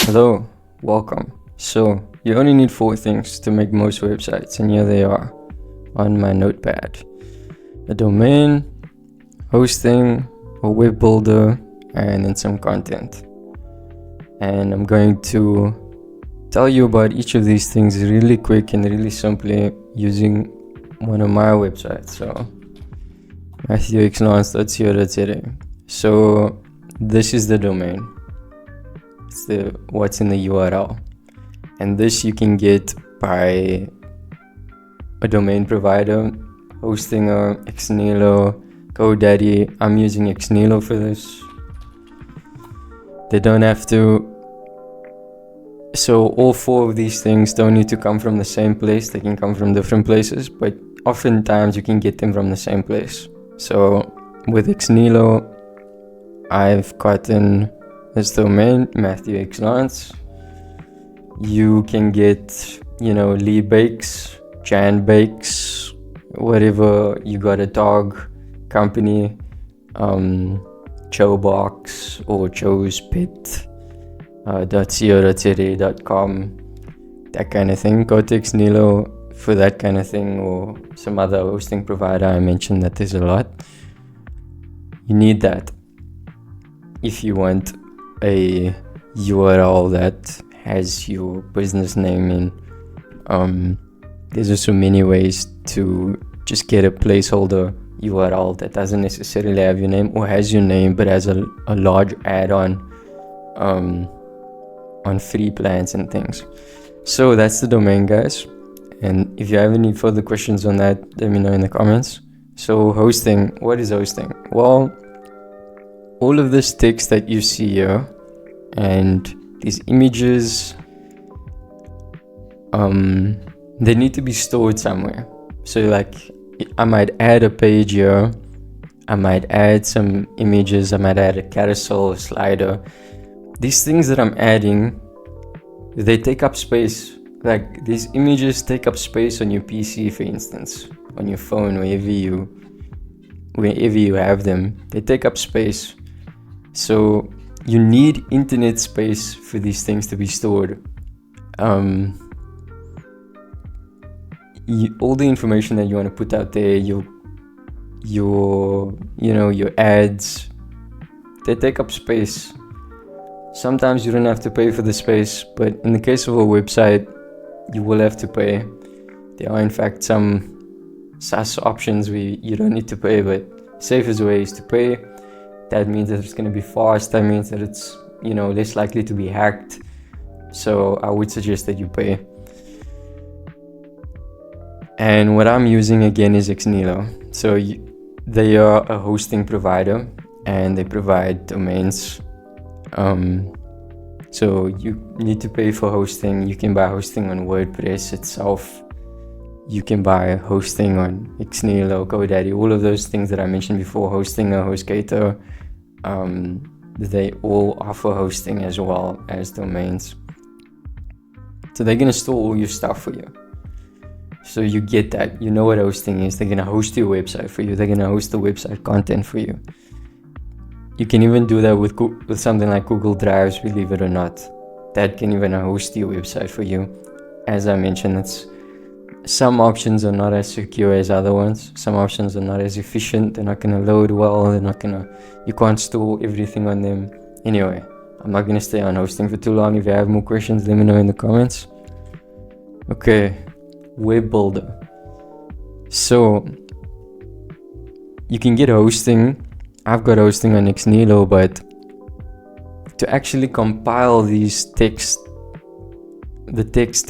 Hello, welcome. So, you only need 4 things to make most websites, and here they are on my notepad: a domain, hosting, a web builder, and then some content. And I'm going to tell you about each of these things really quick and really simply using one of my websites. So, matthewxlance.co.za. So, this is the domain. It's what's in the URL, and this you can get by a domain provider, Hostinger, Xnilo, GoDaddy. I'm using Xnilo for this. They don't have to. So all 4 of these things don't need to come from the same place. They can come from different places, but oftentimes you can get them from the same place. So with Xnilo, I've gotten this domain, Matthew X Lance. You can get, Lee Bakes, Jan Bakes, whatever you got, a dog company, Chowbox or Chow's Pet, .co.za.com, that kind of thing. Go to Xnilo for that kind of thing, or some other hosting provider. I mentioned that there's a lot. You need that if you want a URL that has your business name in. There's also many ways to just get a placeholder URL that doesn't necessarily have your name, or has your name but has a large add-on on free plans and things. So that's the domain, guys. And if you have any further questions on that, let me know in the comments. So hosting, what is hosting? Well, all of this text that you see here and these images, they need to be stored somewhere. So like, I might add a page here, I might add some images, I might add a carousel, a slider. These things that I'm adding, they take up space. Like, these images take up space on your PC, for instance, on your phone, wherever you have them, they take up space. So you need internet space for these things to be stored. All the information that you want to put out there, your ads, they take up space. Sometimes you don't have to pay for the space, but in the case of a website, you will have to pay. There are in fact some SaaS options where you don't need to pay, but safest way is to pay. That means that it's going to be fast. That means that it's, less likely to be hacked. So I would suggest that you pay. And what I'm using again is Xnilo. So they are a hosting provider and they provide domains. So you need to pay for hosting. You can buy hosting on WordPress itself. You can buy hosting on Xnilo, GoDaddy, all of those things that I mentioned before, Hostinger, HostGator. They all offer hosting as well as domains. So they're going to store all your stuff for you. So you get that. You know what hosting is. They're going to host your website for you. They're going to host the website content for you. You can even do that with something like Google Drives, believe it or not. That can even host your website for you. As I mentioned, some options are not as secure as other ones. Some options are not as efficient. They're not going to load well. You can't store everything on them. Anyway, I'm not going to stay on hosting for too long. If you have more questions, let me know in the comments. Okay, web builder. So you can get hosting. I've got hosting on Xnilo, but to actually compile the text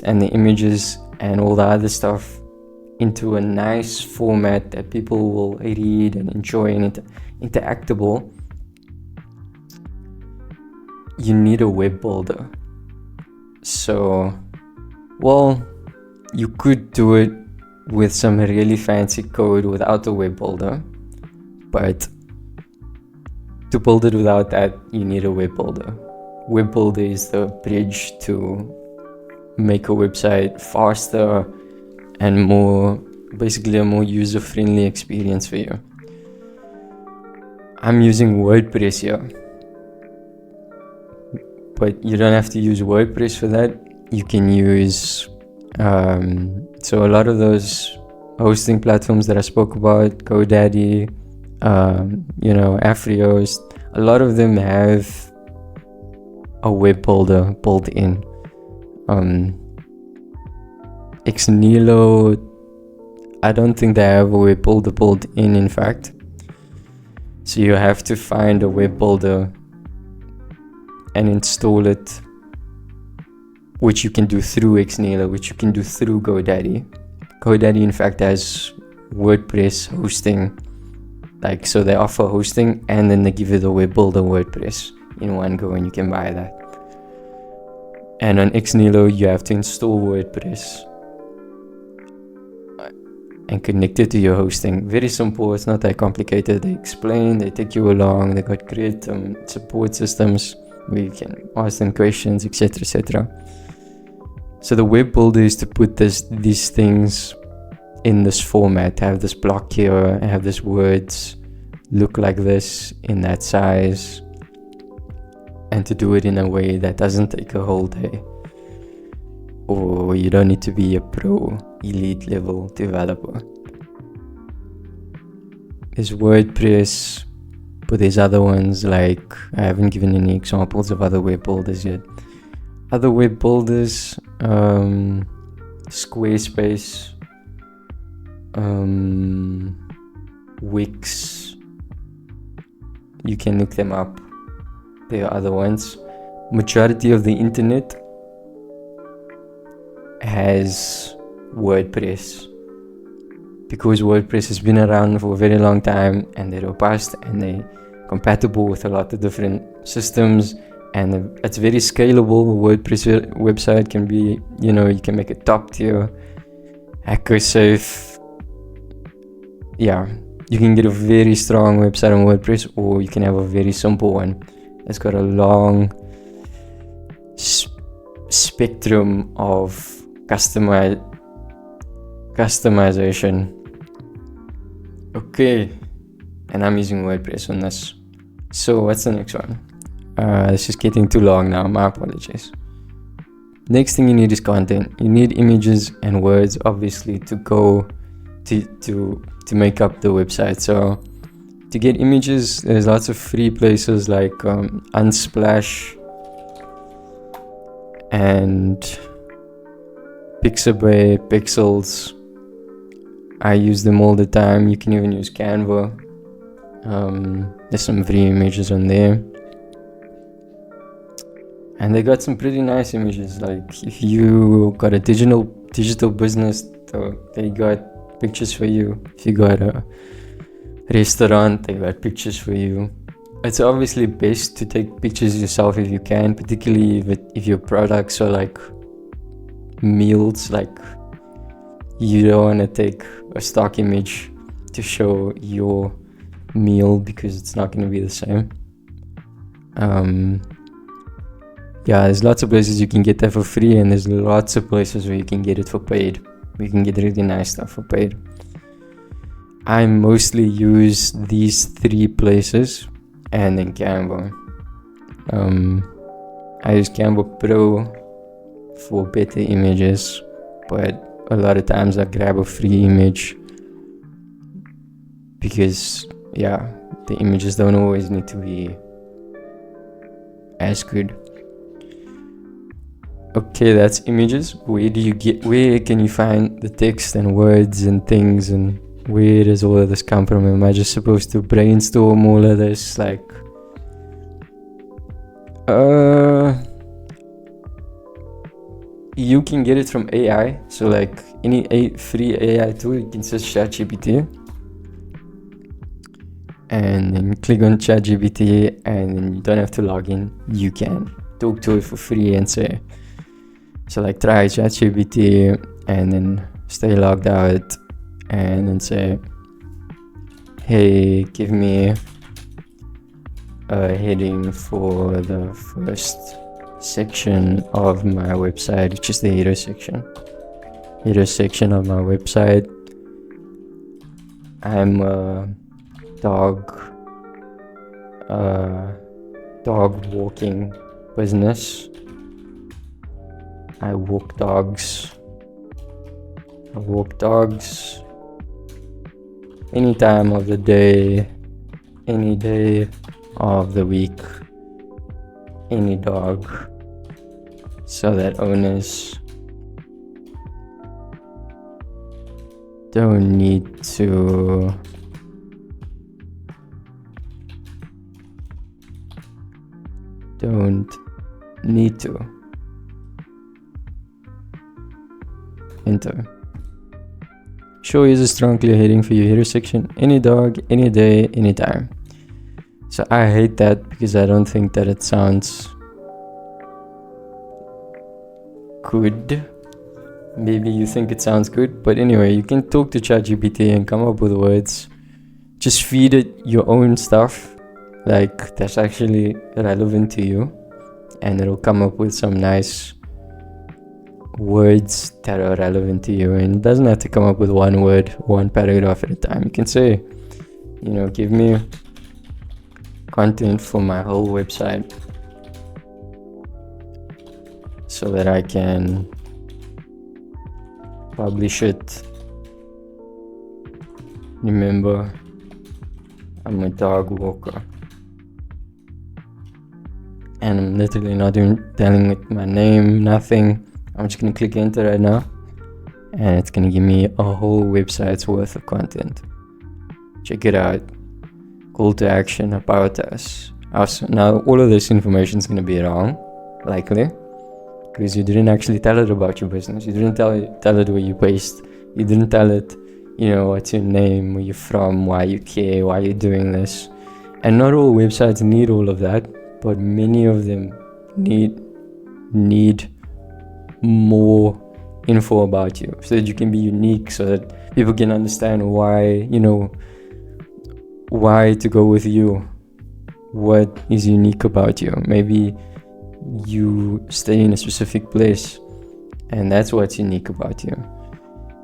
and the images and all the other stuff into a nice format that people will read and enjoy and interactable, you need a web builder. So, well, you could do it with some really fancy code without a web builder, but to build it without that, you need a web builder. Web builder is the bridge to make a website faster and basically a more user-friendly experience for you. I'm using WordPress here. but you don't have to use WordPress for that. You can use so a lot of those hosting platforms that I spoke about, GoDaddy, Afrihost, a lot of them have a web builder built in. Xnilo, I don't think they have a web builder built in fact. So you have to find a web builder and install it, which you can do through Xnilo, which you can do through GoDaddy. GoDaddy in fact has WordPress hosting, like, so they offer hosting and then they give you the web builder WordPress in one go, and you can buy that. And on Xnilo you have to install WordPress and connect it to your hosting. Very simple, it's not that complicated. They explain, they take you along, they got great support systems where you can ask them questions, etc. So the web builder is to put these things in this format, have this block here, have this words look like this in that size, and to do it in a way that doesn't take a whole day, or you don't need to be a pro elite level developer. There's WordPress, but there's other ones, like, I haven't given any examples of other web builders yet. Other web builders, Squarespace, Wix, you can look them up. There are other ones. Majority of the internet has WordPress, because WordPress has been around for a very long time, and they're robust and they're compatible with a lot of different systems, and it's very scalable. A WordPress website can be, you can make it top tier, hacker safe. Yeah, you can get a very strong website on WordPress, or you can have a very simple one. It's got a long spectrum of customization. Okay, and I'm using WordPress on this. So what's the next one? This is getting too long now, my apologies. Next thing you need is content. You need images and words, obviously, to go to make up the website. So to get images, there's lots of free places like Unsplash and Pixabay, Pixels. I use them all the time. You can even use Canva. There's some free images on there, and they got some pretty nice images. Like, if you got a digital business, they got pictures for you. If you got a restaurant, they got pictures for you. It's obviously best to take pictures yourself if you can, particularly if your products are like meals. Like, you don't want to take a stock image to show your meal, because it's not going to be the same. There's lots of places you can get that for free, and there's lots of places where you can get it for paid. You can get really nice stuff for paid. I mostly use these three places and then Canva. I use Canva Pro for better images, but a lot of times I grab a free image because the images don't always need to be as good. Okay, that's images. Where can you find the text and words and things, and where does all of this come from? Am I just supposed to brainstorm all of this? Like, you can get it from AI. So like any free AI tool, you can search ChatGPT and then click on ChatGPT, and then you don't have to log in. You can talk to it for free and say, so like, try ChatGPT and then stay logged out and then say, hey, give me a heading for the first section of my website, which is the header section of my website. I'm a dog walking business. I walk dogs. Any time of the day, any day of the week, any dog, so that owners don't need to enter. Show is a strong clear heading for your hero section. Any dog, any day, anytime. So I hate that because I don't think that it sounds good. Maybe you think it sounds good, but anyway, you can talk to ChatGPT and come up with words. Just feed it your own stuff, like that's actually relevant to you, and it'll come up with some nice words that are relevant to you. And it doesn't have to come up with one word, one paragraph at a time. You can say, give me content for my whole website so that I can publish it. Remember, I'm a dog walker, and I'm literally not telling it my name, nothing. I'm just gonna click enter right now, and it's gonna give me a whole website's worth of content. Check it out. Call to action about us. Now all of this information is gonna be wrong, likely, because you didn't actually tell it about your business. You didn't tell it where you're based. You didn't tell it, what's your name, where you're from, why you care, why you're doing this. And not all websites need all of that, but many of them need more info about you so that you can be unique, so that people can understand why to go with you, what is unique about you. Maybe you stay in a specific place and that's what's unique about you.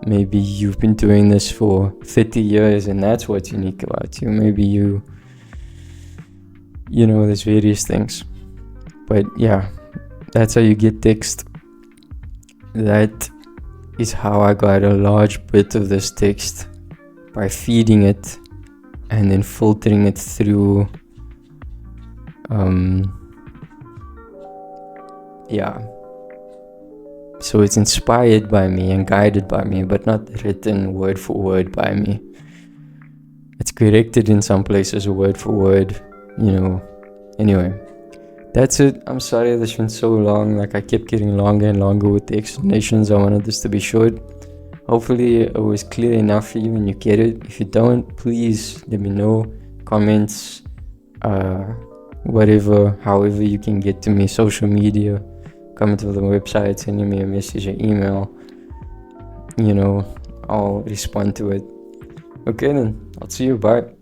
Maybe you've been doing this for 30 years and that's what's unique about you. Maybe there's various things. But yeah, that's how you get text. That is how I got a large bit of this text, by feeding it and then filtering it through so it's inspired by me and guided by me, but not written word for word by me. It's corrected in some places word for word, anyway. That's it. I'm sorry this been so long. I kept getting longer and longer with the explanations. I wanted this to be short. Hopefully it was clear enough for you and you get it. If you don't, please let me know. Comments, whatever, however you can get to me, social media, comment on the website, sending me a message or email. I'll respond to it. Okay then, I'll see you. Bye.